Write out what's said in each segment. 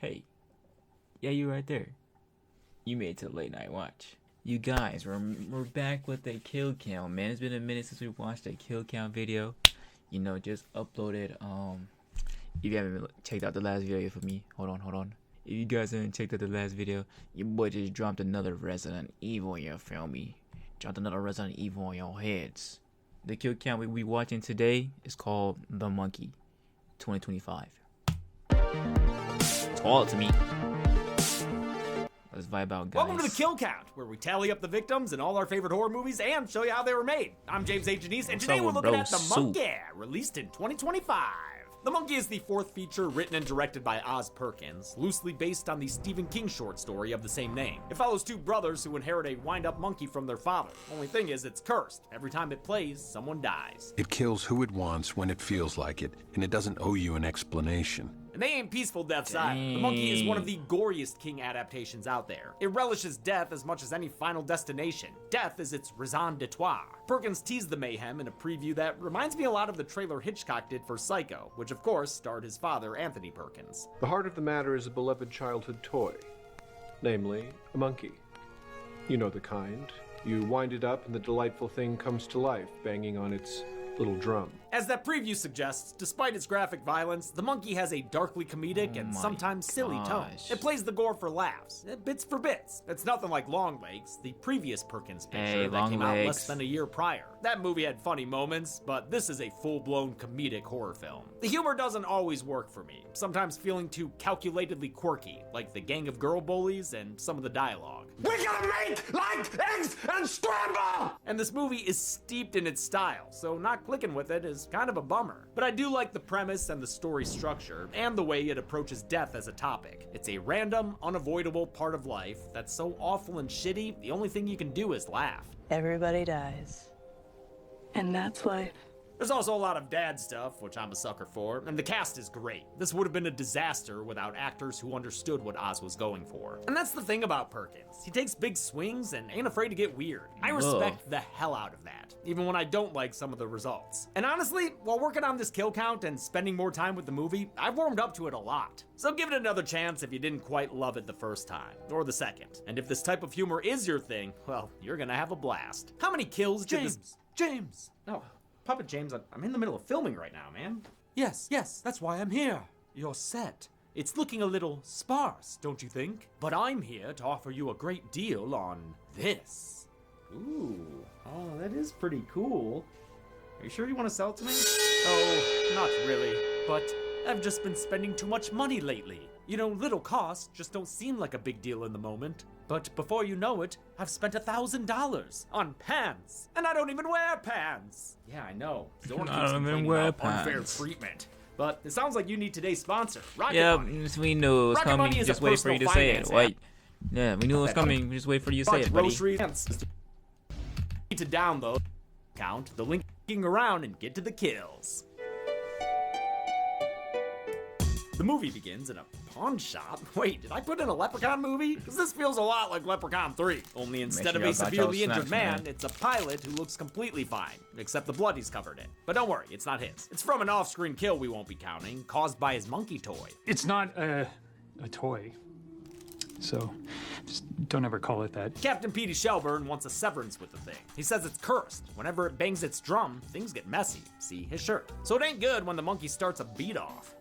Hey, yeah, you right there. You made it to the late night watch. You guys, we're back with a kill count, man. It's been a minute since we watched a kill count video. You know, just uploaded. If you haven't checked out the last video for me, hold on. If you guys haven't checked out the last video, your boy just dropped another Resident Evil. You feel me? Dropped another Resident Evil on your heads. The kill count we be watching today is called The Monkey, 2025. Call it to me. Let's vibe out, guys. Welcome to the Kill Count, where we tally up the victims in all our favorite horror movies and show you how they were made. I'm James A. Janice, and today we're looking at The Monkey, released in 2025. The Monkey is the fourth feature written and directed by Oz Perkins, loosely based on the Stephen King short story of the same name. It follows two brothers who inherit a wind-up monkey from their father. Only thing is, it's cursed. Every time it plays, someone dies. It kills who it wants when it feels like it, and it doesn't owe you an explanation. And they ain't peaceful deaths either. The Monkey is one of the goriest King adaptations out there. It relishes death as much as any Final Destination. Death is its raison d'etre. Perkins teased the mayhem in a preview that reminds me a lot of the trailer Hitchcock did for Psycho, which of course starred his father, Anthony Perkins. The heart of the matter is a beloved childhood toy, namely, a monkey. You know the kind. You wind it up and the delightful thing comes to life, banging on its little drum. As that preview suggests, despite its graphic violence, The Monkey has a darkly comedic and sometimes silly tone. It plays the gore for laughs, bits for bits. It's nothing like Longlegs, the previous Perkins picture that came out less than a year prior. That movie had funny moments, but this is a full-blown comedic horror film. The humor doesn't always work for me, sometimes feeling too calculatedly quirky, like the gang of girl bullies and some of the dialogue. We gotta make like eggs and scramble! And this movie is steeped in its style, so not clicking with it is kind of a bummer. But I do like the premise and the story structure, and the way it approaches death as a topic. It's a random, unavoidable part of life that's so awful and shitty, the only thing you can do is laugh. Everybody dies. And that's life. There's also a lot of dad stuff, which I'm a sucker for, and the cast is great. This would have been a disaster without actors who understood what Oz was going for. And that's the thing about Perkins. He takes big swings and ain't afraid to get weird. I respect the hell out of that, even when I don't like some of the results. And honestly, while working on this kill count and spending more time with the movie, I've warmed up to it a lot. So give it another chance if you didn't quite love it the first time, or the second. And if this type of humor is your thing, well, you're gonna have a blast. How many kills did James! No. Puppet James, I'm in the middle of filming right now, man. Yes, that's why I'm here. You're set. It's looking a little sparse, don't you think? But I'm here to offer you a great deal on this. Ooh, oh, that is pretty cool. Are you sure you want to sell it to me? Oh, not really, but I've just been spending too much money lately. You know, little costs just don't seem like a big deal in the moment. But before you know it, I've spent $1,000 on pants. And I don't even wear pants. Yeah, I know. I don't even wear pants. Unfair treatment. But it sounds like you need today's sponsor, Rocket Money. Yep, we knew it was coming. Just wait for you to say it. Wait. Yeah, we knew it was coming. We just wait for you to say it, buddy. To download, count the link around and get to the kills. The movie begins in a pawn shop. Wait, did I put in a Leprechaun movie? Because this feels a lot like Leprechaun 3. Only instead of a severely injured man, it's a pilot who looks completely fine, except the blood he's covered in. But don't worry, it's not his. It's from an off-screen kill we won't be counting, caused by his monkey toy. It's not a toy. So, just don't ever call it that. Captain Petey Shelburne wants a severance with the thing. He says it's cursed. Whenever it bangs its drum, things get messy. See his shirt. So it ain't good when the monkey starts a beat-off.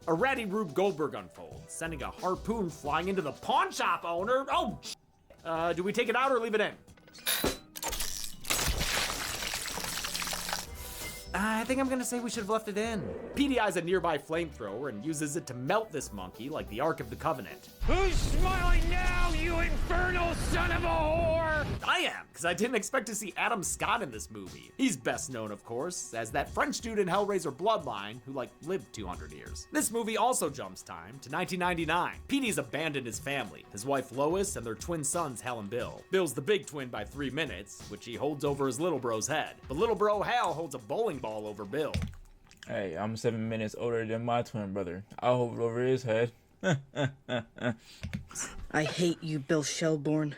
A ratty Rube Goldberg unfolds, sending a harpoon flying into the pawn shop owner. Oh, do we take it out or leave it in? I think I'm gonna say we should have left it in. Petey eyes a nearby flamethrower and uses it to melt this monkey like the Ark of the Covenant. Who's smiling now, you infernal son of a whore? I am, because I didn't expect to see Adam Scott in this movie. He's best known, of course, as that French dude in Hellraiser Bloodline who, lived 200 years. This movie also jumps time to 1999. Petey's abandoned his family, his wife Lois and their twin sons Hal and Bill. Bill's the big twin by 3 minutes, which he holds over his little bro's head. But little bro Hal holds a bowling ball over Bill. Hey, I'm 7 minutes older than my twin brother. I'll hold it over his head. I hate you, Bill Shelburne.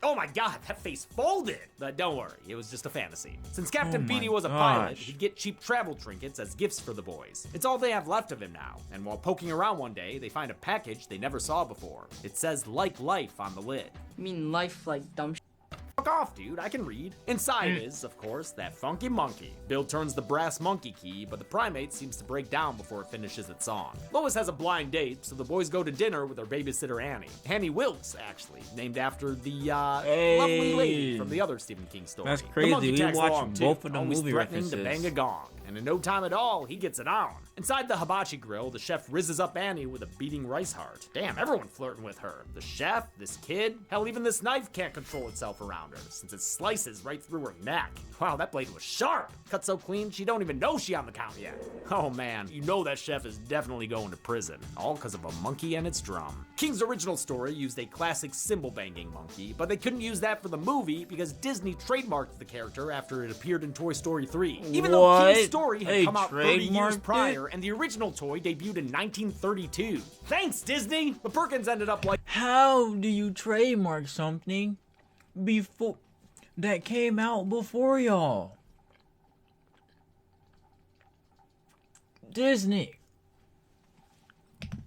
Oh my god, that face folded! But don't worry, it was just a fantasy. Since Captain Oh my Petey was a pilot, gosh. he'd get cheap travel trinkets as gifts for the boys. It's all they have left of him now, and while poking around one day, they find a package they never saw before. It says "Like Life" on the lid. I mean, life like dumb shit. Fuck off, dude, I can read. Inside is, of course, that funky monkey. Bill turns the brass monkey key, but the primate seems to break down before it finishes its song. Lois has a blind date, so the boys go to dinner with their babysitter Annie. Annie Wilkes, actually, named after the lovely lady from the other Stephen King story. That's The crazy, monkey we tags watched along, too, both of the always movie threatening to references. bang a gong. And in no time at all, he gets it on. Inside the hibachi grill, the chef rizzes up Annie with a beating rice heart. Damn, everyone flirting with her. The chef, this kid, hell, even this knife can't control itself around her, since it slices right through her neck. Wow, that blade was sharp. Cut so clean, she don't even know she on the count yet. Oh man, you know that chef is definitely going to prison, all because of a monkey and its drum. King's original story used a classic cymbal-banging monkey, but they couldn't use that for the movie because Disney trademarked the character after it appeared in Toy Story 3. Even though What? King's story had They come out 30 years trademarked prior, and the original toy debuted in 1932. Thanks, Disney! But Perkins ended up like How do you trademark something before that came out before y'all? Disney.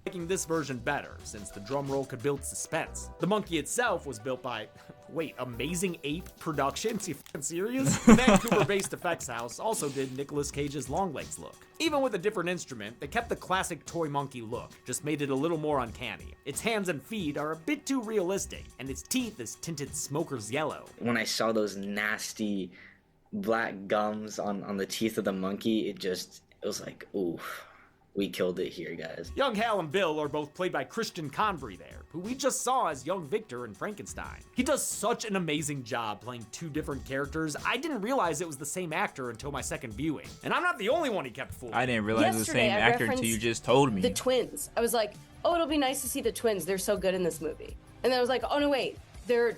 liking this version better, since the drum roll could build suspense. The monkey itself was built by, wait, Amazing Ape Productions? You fucking serious? The Vancouver-based effects house also did Nicolas Cage's Longlegs look. Even with a different instrument, they kept the classic toy monkey look, just made it a little more uncanny. Its hands and feet are a bit too realistic, and its teeth is tinted smoker's yellow. When I saw those nasty black gums on the teeth of the monkey, it was like, oof. We killed it here, guys. Young Hal and Bill are both played by Christian Convery there, who we just saw as young Victor in Frankenstein. He does such an amazing job playing two different characters, I didn't realize it was the same actor until my second viewing. And I'm not the only one he kept fooling. I didn't realize it was the same Yesterday, I actor until you referenced just told me. The twins. I was like, oh, it'll be nice to see the twins. They're so good in this movie. And then I was like, oh no, wait, they're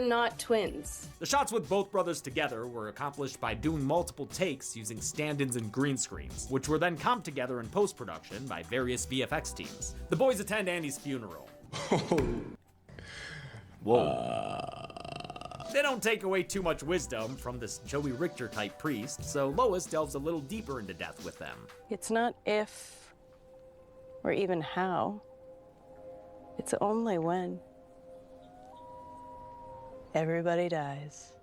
not twins. The shots with both brothers together were accomplished by doing multiple takes using stand-ins and green screens, which were then comped together in post-production by various VFX teams. The boys attend Andy's funeral. Whoa. They don't take away too much wisdom from this Joey Richter-type priest, so Lois delves a little deeper into death with them. It's not if or even how. It's only when. Everybody dies.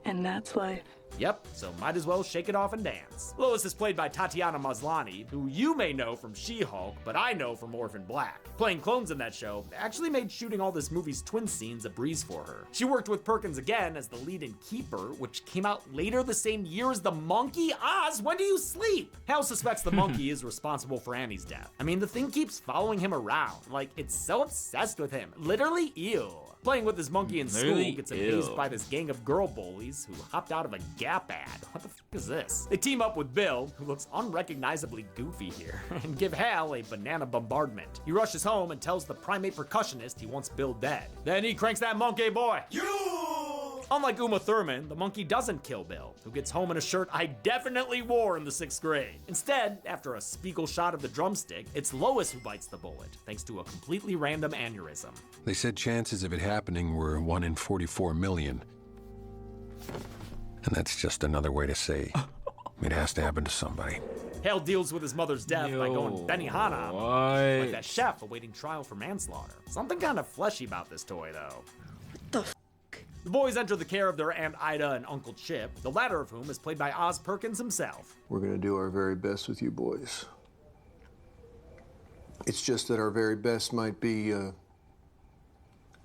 And that's life. Yep, so might as well shake it off and dance. Lois is played by Tatiana Maslany, who you may know from She-Hulk, but I know from Orphan Black. Playing clones in that show actually made shooting all this movie's twin scenes a breeze for her. She worked with Perkins again as the lead in Keeper, which came out later the same year as The Monkey. Oz, when do you sleep? Hal suspects the monkey is responsible for Annie's death. I mean, the thing keeps following him around. Like, it's so obsessed with him. Literally, ew. Playing with his monkey in school Literally, gets ew. amazed by this gang of girl bullies who hopped out of a Gap ad. What the f is this? They team up with Bill, who looks unrecognizably goofy here, and give Hal a banana bombardment. He rushes home and tells the primate percussionist he wants Bill dead. Then he cranks that monkey boy. Unlike Uma Thurman, the monkey doesn't kill Bill, who gets home in a shirt I definitely wore in the 6th grade. Instead, after a Spiegel shot of the drumstick, it's Lois who bites the bullet, thanks to a completely random aneurysm. They said chances of it happening were 1 in 44 million. And that's just another way to say it has to happen to somebody. Hale deals with his mother's death by going Benihana, like that What? chef awaiting trial for manslaughter. Something kind of fleshy about this toy, though. The boys enter the care of their Aunt Ida and Uncle Chip, the latter of whom is played by Oz Perkins himself. We're gonna do our very best with you boys. It's just that our very best might be,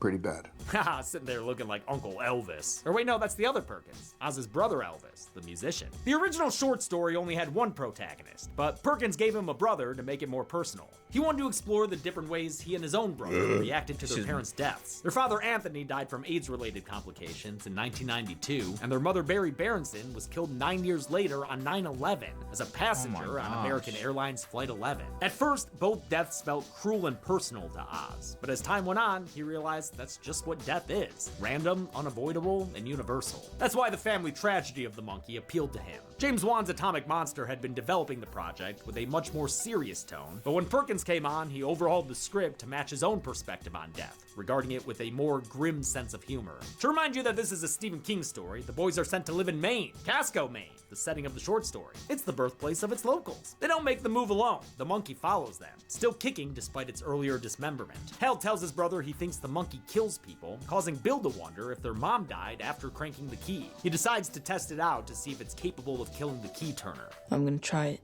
pretty bad. Haha, sitting there looking like Uncle Elvis. Or wait, no, that's the other Perkins, Oz's brother Elvis, the musician. The original short story only had one protagonist, but Perkins gave him a brother to make it more personal. He wanted to explore the different ways he and his own brother reacted to their parents' deaths. Their father Anthony died from AIDS-related complications in 1992, and their mother Barry Berenson was killed 9 years later on 9/11 as a passenger on American Airlines Flight 11. At first, both deaths felt cruel and personal to Oz, but as time went on, he realized that's just what death is. Random, unavoidable, and universal. That's why the family tragedy of the monkey appealed to him. James Wan's Atomic Monster had been developing the project with a much more serious tone, but when Perkins came on, he overhauled the script to match his own perspective on death, regarding it with a more grim sense of humor. To remind you that this is a Stephen King story, the boys are sent to live in Maine, Casco, Maine, the setting of the short story. It's the birthplace of its locals. They don't make the move alone. The monkey follows them, still kicking despite its earlier dismemberment. Hal tells his brother he thinks the monkey kills people, causing Bill to wonder if their mom died after cranking the key. He decides to test it out to see if it's capable of killing the key turner. I'm gonna try it.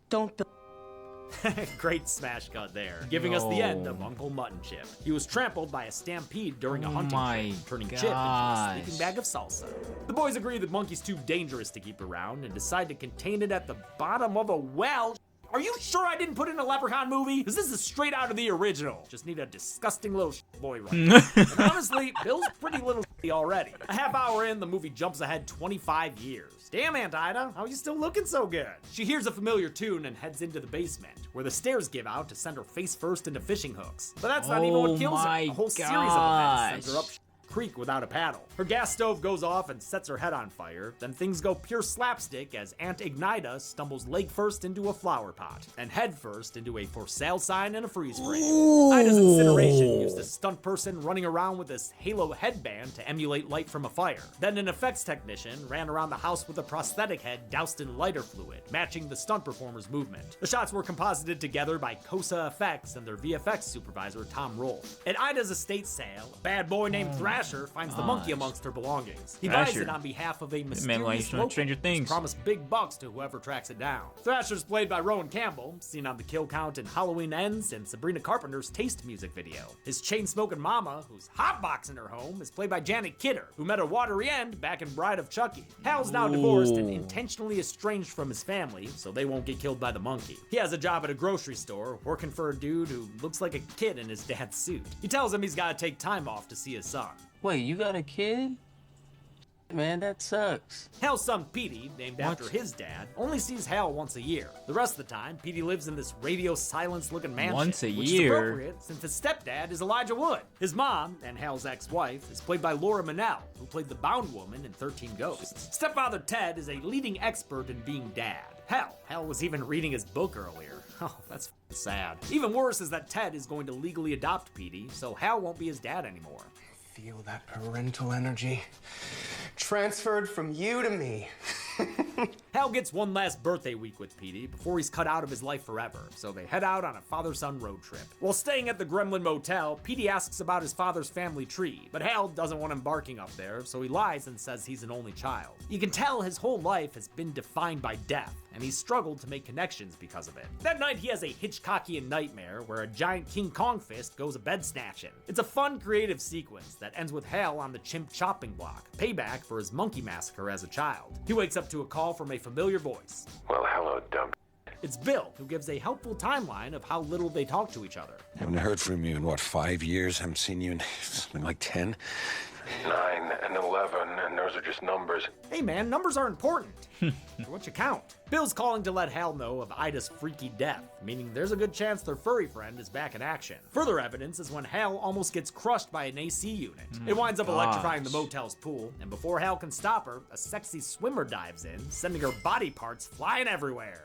Don't. Great smash cut there, giving us the end of Uncle Mutton Chip. He was trampled by a stampede during a hunting trip, turning Chip into a sleeping bag of salsa. The boys agree the monkey's too dangerous to keep around and decide to contain it at the bottom of a well. Are you sure I didn't put in a Leprechaun movie? Because this is straight out of the original. Just need a disgusting little boy right now. And honestly, Bill's pretty little already. A half hour in, the movie jumps ahead 25 years. Damn, Aunt Ida, how are you still looking so good? She hears a familiar tune and heads into the basement, where the stairs give out to send her face first into fishing hooks. But that's not even what kills her. A whole series of events sends her up creek without a paddle. Her gas stove goes off and sets her head on fire. Then things go pure slapstick as Aunt Ignita stumbles leg first into a flower pot and head first into a for sale sign and a freeze frame. Ida's incineration used a stunt person running around with this halo headband to emulate light from a fire. Then an effects technician ran around the house with a prosthetic head doused in lighter fluid, matching the stunt performer's movement. The shots were composited together by Cosa Effects and their VFX supervisor Tom Rolfe. At Ida's estate sale, a bad boy named Thrasher finds the monkey amongst her belongings. He buys it on behalf of a mysterious local who's promised big bucks to whoever tracks it down. Thrasher's played by Rowan Campbell, seen on the kill count in Halloween Ends and Sabrina Carpenter's Taste music video. His chain-smoking mama, who's hotboxing her home, is played by Janet Kidder, who met a watery end back in Bride of Chucky. Hal's now divorced and intentionally estranged from his family, so they won't get killed by the monkey. He has a job at a grocery store, working for a dude who looks like a kid in his dad's suit. He tells him he's gotta take time off to see his son. Wait, you got a kid? Man, that sucks. Hal's son, Petey, named after his dad, only sees Hal once a year. The rest of the time, Petey lives in this radio silence-looking mansion. Once a which year? is appropriate since his stepdad is Elijah Wood. His mom, and Hal's ex-wife, is played by Laura Minnell, who played the Bound Woman in 13 Ghosts. Stepfather Ted is a leading expert in being dad. Hal was even reading his book earlier. Oh, that's sad. Even worse is that Ted is going to legally adopt Petey, so Hal won't be his dad anymore. Feel that parental energy transferred from you to me. Hal gets one last birthday week with Petey before he's cut out of his life forever, so they head out on a father-son road trip. While staying at the Gremlin Motel, Petey asks about his father's family tree, but Hal doesn't want him barking up there, so he lies and says he's an only child. You can tell his whole life has been defined by death, and he's struggled to make connections because of it. That night, he has a Hitchcockian nightmare where a giant King Kong fist goes a bed snatching. It's a fun, creative sequence that ends with Hal on the chimp chopping block, payback for his monkey massacre as a child. He wakes up to a call from a familiar voice. Well, hello, dumb. It's Bill, who gives a helpful timeline of how little they talk to each other. Haven't heard from you in, what, 5 years? Haven't seen you in something like 10? 9 and 11, and those are just numbers. Hey man, numbers are important. For what you count. Bill's calling to let Hal know of Ida's freaky death, meaning there's a good chance their furry friend is back in action. Further evidence is when Hal almost gets crushed by an AC unit. It winds up electrifying the motel's pool, and before Hal can stop her, a sexy swimmer dives in, sending her body parts flying everywhere.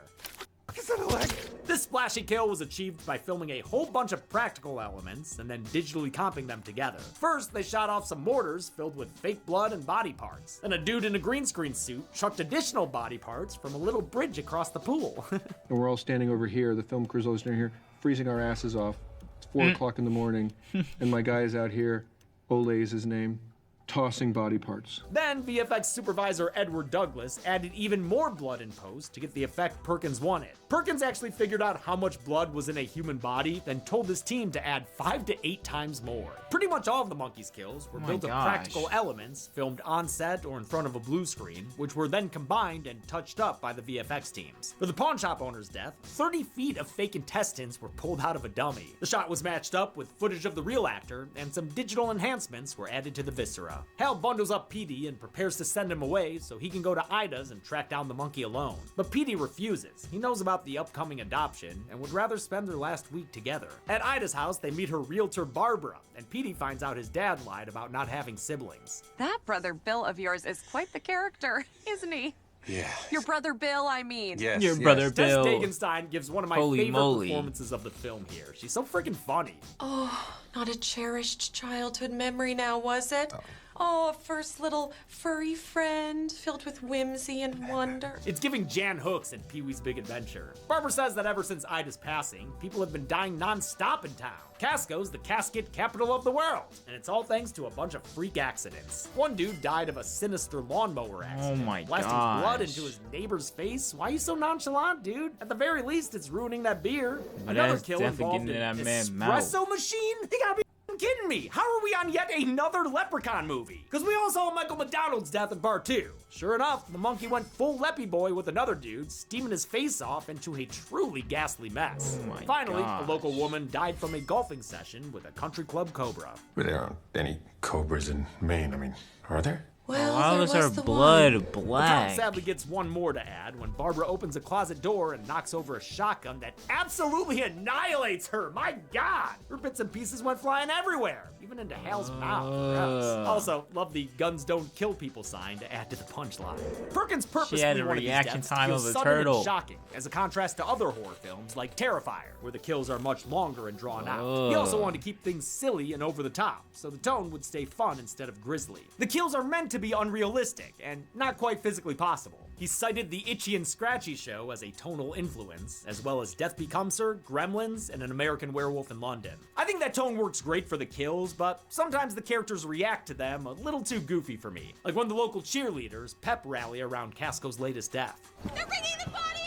This splashy kill was achieved by filming a whole bunch of practical elements and then digitally comping them together. First, they shot off some mortars filled with fake blood and body parts. Then a dude in a green screen suit chucked additional body parts from a little bridge across the pool. And we're all standing over here, the film crew's all standing here, freezing our asses off. It's 4 o'clock in the morning, and my guy is out here, Ole is his name, tossing body parts. Then VFX supervisor Edward Douglas added even more blood in post to get the effect Perkins wanted. Perkins actually figured out how much blood was in a human body, then told his team to add 5 to 8 times more. Pretty much all of the monkey's kills were built of practical elements filmed on set or in front of a blue screen, which were then combined and touched up by the VFX teams. For the pawn shop owner's death, 30 feet of fake intestines were pulled out of a dummy. The shot was matched up with footage of the real actor, and some digital enhancements were added to the viscera. Hal bundles up Petey and prepares to send him away so he can go to Ida's and track down the monkey alone. But Petey refuses. He knows about the upcoming adoption and would rather spend their last week together. At Ida's house, they meet her realtor Barbara, and Petey finds out his dad lied about not having siblings. That brother Bill of yours is quite the character, isn't he? Yeah. Your brother Bill, I mean. Yes. Your brother Bill. Tess Dagenstein gives one of my Holy favorite moly. performances of the film here. She's so freaking funny. Oh, not a cherished childhood memory now, was it? Oh, a first little furry friend filled with whimsy and wonder. It's giving Jan Hooks in Pee-wee's Big Adventure. Barbara says that ever since Ida's passing, people have been dying non-stop in town. Casco's the casket capital of the world, and it's all thanks to a bunch of freak accidents. One dude died of a sinister lawnmower accident. Oh my blasting gosh. blood into his neighbor's face. Why are you so nonchalant, dude? At the very least, it's ruining that beer. But Another that's kill definitely involved getting an in that man's mouth. espresso machine? You gotta be kidding me. How are we on yet another Leprechaun movie? Because we all saw Michael McDonald's death in part 2. Sure enough, the monkey went full Leppy Boy with another dude, steaming his face off into a truly ghastly mess. Oh my Finally, gosh. a local woman died from a golfing session with a country club cobra. But there aren't any cobras in Maine. I mean, are there? Well, Why there was was her the blood one. The town black? sadly gets one more to add when Barbara opens a closet door and knocks over a shotgun that absolutely annihilates her. My God! Her bits and pieces went flying everywhere, even into Hal's mouth. Gross. Also, love the guns don't kill people sign to add to the punchline. Perkins purposely She had a wanted these reaction deaths to time feel of a sudden and turtle. shocking, as a contrast to other horror films like Terrifier, where the kills are much longer and drawn out. He also wanted to keep things silly and over the top, so the tone would stay fun instead of grisly. The kills are meant to be unrealistic and not quite physically possible. He cited the Itchy and Scratchy show as a tonal influence, as well as Death Becomes Her, Gremlins, and An American Werewolf in London. I think that tone works great for the kills, but sometimes the characters react to them a little too goofy for me. Like when the local cheerleaders pep rally around Casco's latest death. They're bringing the body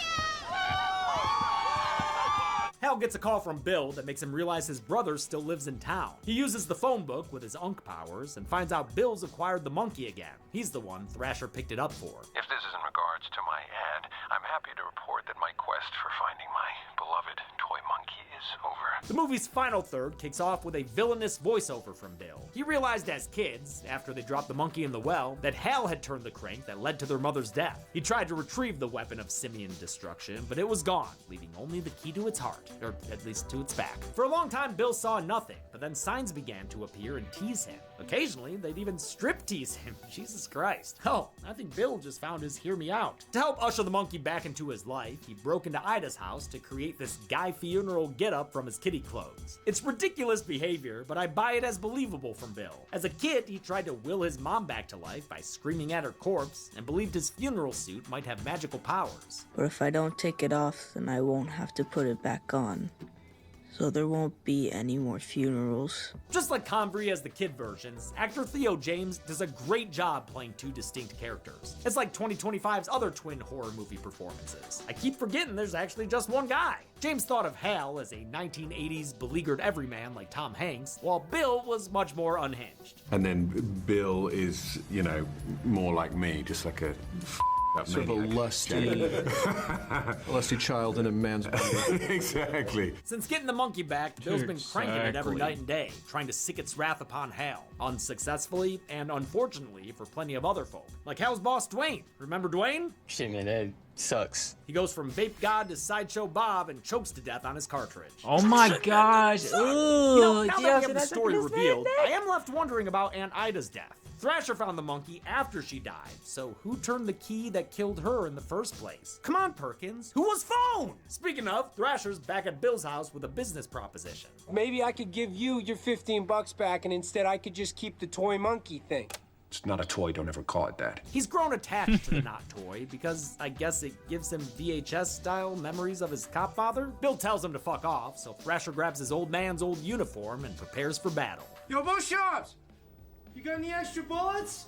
Hal gets a call from Bill that makes him realize his brother still lives in town. He uses the phone book with his Unk powers and finds out Bill's acquired the monkey again. He's the one Thrasher picked it up for. If this is in regards to my ad, I'm happy to report that my quest for finding my beloved toy monkey is over. The movie's final third kicks off with a villainous voiceover from Bill. He realized as kids, after they dropped the monkey in the well, that Hal had turned the crank that led to their mother's death. He tried to retrieve the weapon of simian destruction, but it was gone, leaving only the key to its heart, or at least to its back. For a long time, Bill saw nothing, but then signs began to appear and tease him. Occasionally, they'd even strip tease him. Jesus Christ. Oh, I think Bill just found his hear me out. To help usher the monkey back into his life, he broke into Ida's house to create this Guy Funeral getup from his kitty clothes. It's ridiculous behavior, but I buy it as believable from Bill. As a kid, he tried to will his mom back to life by screaming at her corpse and believed his funeral suit might have magical powers. But if I don't take it off, then I won't have to put it back on. So there won't be any more funerals. Just like Convery as the kid versions, actor Theo James does a great job playing two distinct characters. It's like 2025's other twin horror movie performances. I keep forgetting there's actually just one guy. James thought of Hal as a 1980s beleaguered everyman like Tom Hanks, while Bill was much more unhinged. And then Bill is, you know, more like me, just like a sort of a lusty child in a man's body. Exactly. Since getting the monkey back, Bill's been cranking it every Exactly. night and day, trying to sick its wrath upon Hal, unsuccessfully and unfortunately for plenty of other folk. Like Hal's boss Dwayne. Remember Dwayne? Shit, man, that sucks. He goes from vape god to sideshow Bob and chokes to death on his cartridge. Oh my gosh. Ooh, You know, now that we have the that's story what it is, revealed, I am left wondering about Aunt Ida's death. Thrasher found the monkey after she died, so who turned the key that killed her in the first place? Come on, Perkins, who was phone? Speaking of, Thrasher's back at Bill's house with a business proposition. Maybe I could give you your 15 bucks back and instead I could just keep the toy monkey thing. It's not a toy, don't ever call it that. He's grown attached to the not toy because I guess it gives him VHS-style memories of his cop father. Bill tells him to fuck off, so Thrasher grabs his old man's old uniform and prepares for battle. Yo, both shops! You got any extra bullets?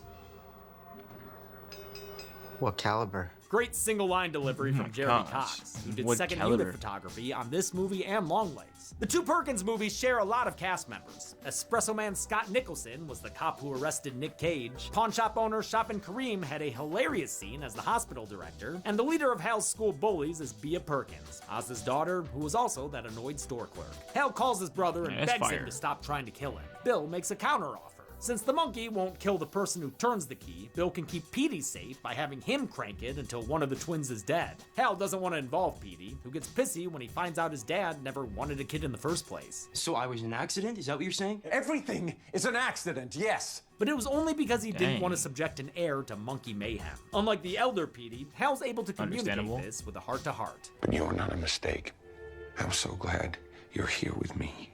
What caliber? Great single line delivery from Jeremy gosh. Cox, who did What second caliber? unit photography on this movie and Longlegs. The two Perkins movies share a lot of cast members. Espresso Man Scott Nicholson was the cop who arrested Nick Cage. Pawn shop owner Shopin Kareem had a hilarious scene as the hospital director. And the leader of Hal's school bullies is Bea Perkins, Oz's daughter, who was also that annoyed store clerk. Hal calls his brother and Yeah, that's begs fire. him to stop trying to kill him. Bill makes a counteroffer. Since the monkey won't kill the person who turns the key, Bill can keep Petey safe by having him crank it until one of the twins is dead. Hal doesn't want to involve Petey, who gets pissy when he finds out his dad never wanted a kid in the first place. So I was an accident? Is that what you're saying? Everything is an accident, yes. But it was only because he didn't want to subject an heir to monkey mayhem. Unlike the elder Petey, Hal's able to communicate this with a heart-to-heart. But you're not a mistake. I'm so glad you're here with me.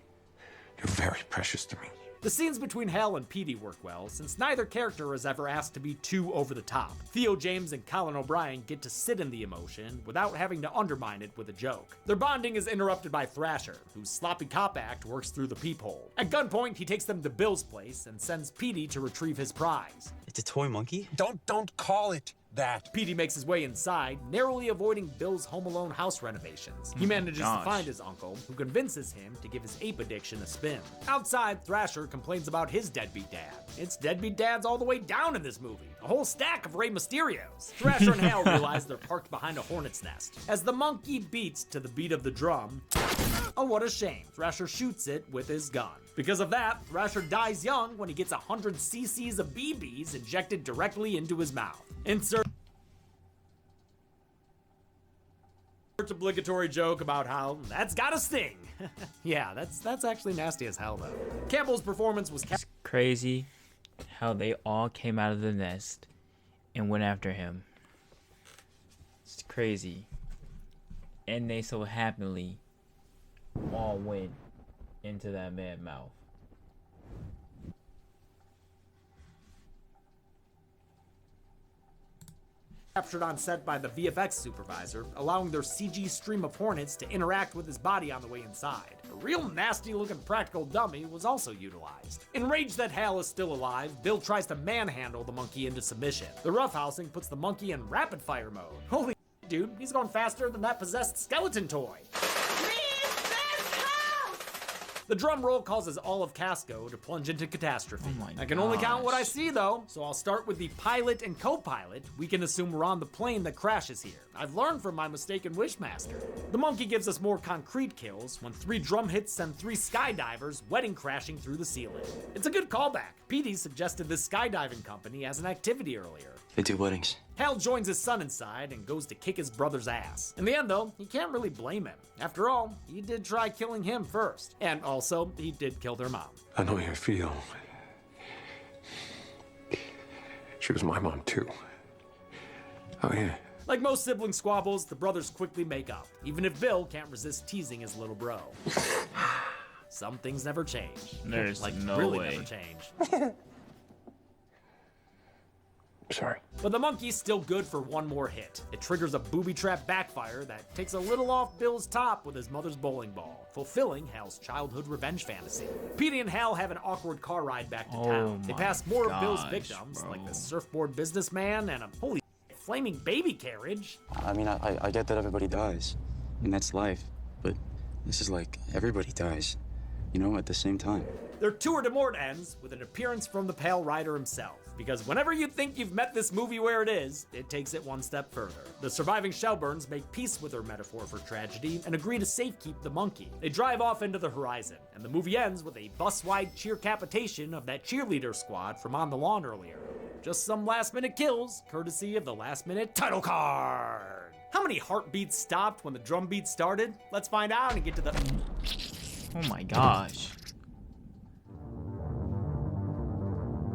You're very precious to me. The scenes between Hal and Petey work well, since neither character is ever asked to be too over the top. Theo James and Colin O'Brien get to sit in the emotion without having to undermine it with a joke. Their bonding is interrupted by Thrasher, whose sloppy cop act works through the peephole. At gunpoint, he takes them to Bill's place and sends Petey to retrieve his prize. It's a toy monkey? Don't call it that. Petey makes his way inside, narrowly avoiding Bill's Home Alone house renovations. He manages to find his uncle, who convinces him to give his ape addiction a spin. Outside, Thrasher complains about his deadbeat dad. It's deadbeat dads all the way down in this movie. A whole stack of Rey Mysterios. Thrasher and Hal realize they're parked behind a hornet's nest. As the monkey beats to the beat of the drum, oh, what a shame. Thrasher shoots it with his gun. Because of that, Thrasher dies young when he gets 100 cc's of BBs injected directly into his mouth. Insert obligatory joke about how that's gotta sting. Yeah, that's actually nasty as hell though. Campbell's performance was crazy how they all came out of the nest and went after him. It's crazy. And they so happily all went into that man's mouth. Captured on set by the VFX supervisor, allowing their CG stream of hornets to interact with his body on the way inside. A real nasty-looking practical dummy was also utilized. Enraged that Hal is still alive, Bill tries to manhandle the monkey into submission. The roughhousing puts the monkey in rapid-fire mode. Holy dude, he's going faster than that possessed skeleton toy. The drum roll causes all of Casco to plunge into catastrophe. I can only count what I see though, so I'll start with the pilot and co-pilot. We can assume we're on the plane that crashes here. I've learned from my mistake in Wishmaster. The monkey gives us more concrete kills when 3 drum hits send 3 skydivers wedding crashing through the ceiling. It's a good callback. Petey suggested this skydiving company as an activity earlier. They do weddings. Hal joins his son inside and goes to kick his brother's ass. In the end, though, you can't really blame him. After all, he did try killing him first. And also, he did kill their mom. I know how you feel. She was my mom, too. Oh, yeah. Like most sibling squabbles, the brothers quickly make up, even if Bill can't resist teasing his little bro. Some things never change. There's like, no really way. Never change. Sorry. But the monkey's still good for one more hit. It triggers a booby trap backfire that takes a little off Bill's top with his mother's bowling ball, fulfilling Hal's childhood revenge fantasy. Petey and Hal have an awkward car ride back to town. They pass more of Bill's victims, like the surfboard businessman and a holy flaming baby carriage. I mean, I get that everybody dies, and that's life, but this is like everybody dies, you know, at the same time. Their tour de mort ends with an appearance from the Pale Rider himself, because whenever you think you've met this movie where it is, it takes it one step further. The surviving Shelburnes make peace with their metaphor for tragedy and agree to safekeep the monkey. They drive off into the horizon, and the movie ends with a bus-wide cheer capitation of that cheerleader squad from On the Lawn earlier. Just some last-minute kills, courtesy of the last-minute title card. How many heartbeats stopped when the drum beat started? Let's find out and get to the... Oh my gosh.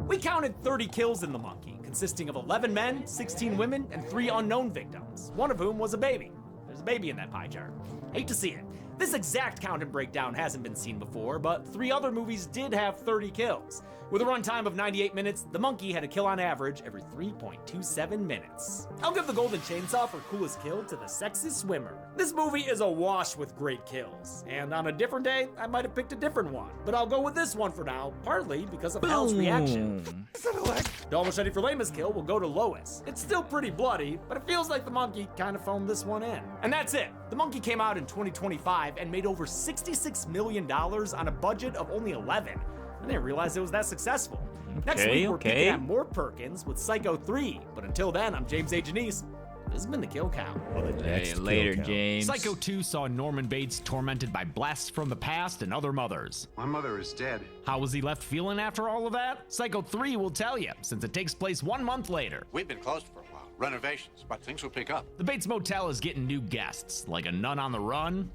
We counted 30 kills in The Monkey, consisting of 11 men, 16 women, and 3 unknown victims, one of whom was a baby. There's a baby in that pie chart. Hate to see it. This exact count and breakdown hasn't been seen before, but 3 other movies did have 30 kills. With a runtime of 98 minutes, The Monkey had a kill on average every 3.27 minutes. I'll give the Golden Chainsaw for coolest kill to the Sexy Swimmer. This movie is awash with great kills, and on a different day, I might have picked a different one. But I'll go with this one for now, partly because of Hal's reaction. The All Machete for lamest kill will go to Lois. It's still pretty bloody, but it feels like The Monkey kind of phoned this one in. And that's it. The Monkey came out in 2025 and made over $66 million on a budget of only 11. I didn't realize it was that successful. Next week, we're picking at more Perkins with Psycho 3. But until then, I'm James A. Janice. This has been the Kill Count. Hey, later, James. Psycho 2 saw Norman Bates tormented by blasts from the past and other mothers. My mother is dead. How was he left feeling after all of that? Psycho 3 will tell you, since it takes place 1 month later. We've been closed for a while. Renovations, but things will pick up. The Bates Motel is getting new guests, like a nun on the run,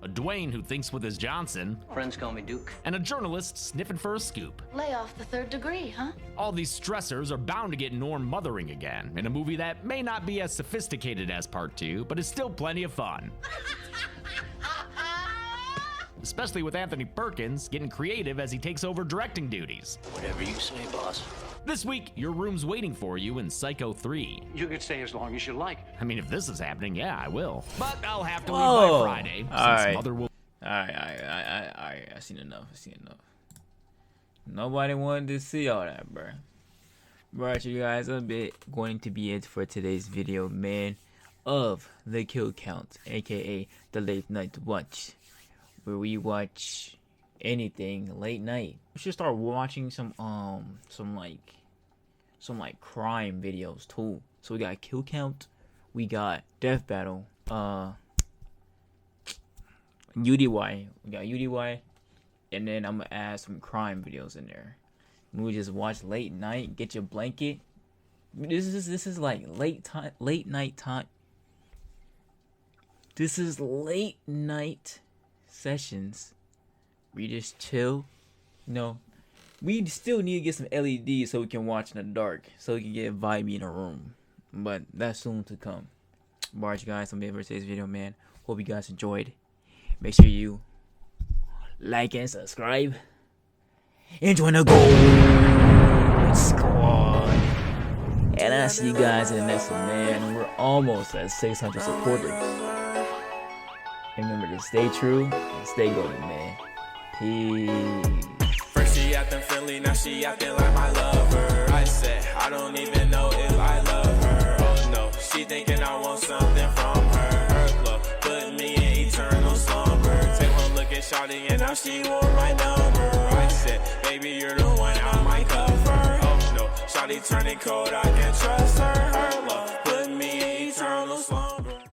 a Dwayne who thinks with his Johnson, Friends call me Duke, and a journalist sniffing for a scoop. Lay off the 3rd degree, huh? All these stressors are bound to get Norm mothering again, in a movie that may not be as sophisticated as Part 2, but is still plenty of fun. Especially with Anthony Perkins getting creative as he takes over directing duties. Whatever you say, boss. This week, your room's waiting for you in Psycho 3. You can stay as long as you like. I mean, if this is happening, yeah, I will. But I'll have to leave Whoa. by Friday, since Alright. Mother will... Alright, I seen enough. Nobody wanted to see all that, bruh. Alright, you guys, going to be it for today's video, man, of the Kill Count, aka the Late Night Watch, where we watch anything late night. We should start watching some crime videos too. So we got Kill Count, we got Death Battle, UDY, we got UDY, and then I'm gonna add some crime videos in there. We just watch late night, get your blanket. This is like late night time. This is late night sessions. We just chill. You know, we still need to get some LEDs so we can watch in the dark, so we can get vibey in a room. But that's soon to come. Alright, you guys, I'm for today's video, man. Hope you guys enjoyed. Make sure you like and subscribe. And join the Gold Squad. And I'll see you guys in the next one, man. We're almost at 600 supporters. And remember to stay true and stay golden, man. Peace. First she acting friendly, now she acting like my lover. I said, I don't even know if I love her. Oh no, she thinking I want something from her. Her love put me in eternal slumber. Take one look at Shawty and now she want my number. I said, baby, you're the one I might cover. Oh no, Shawty turning cold, I can't trust her.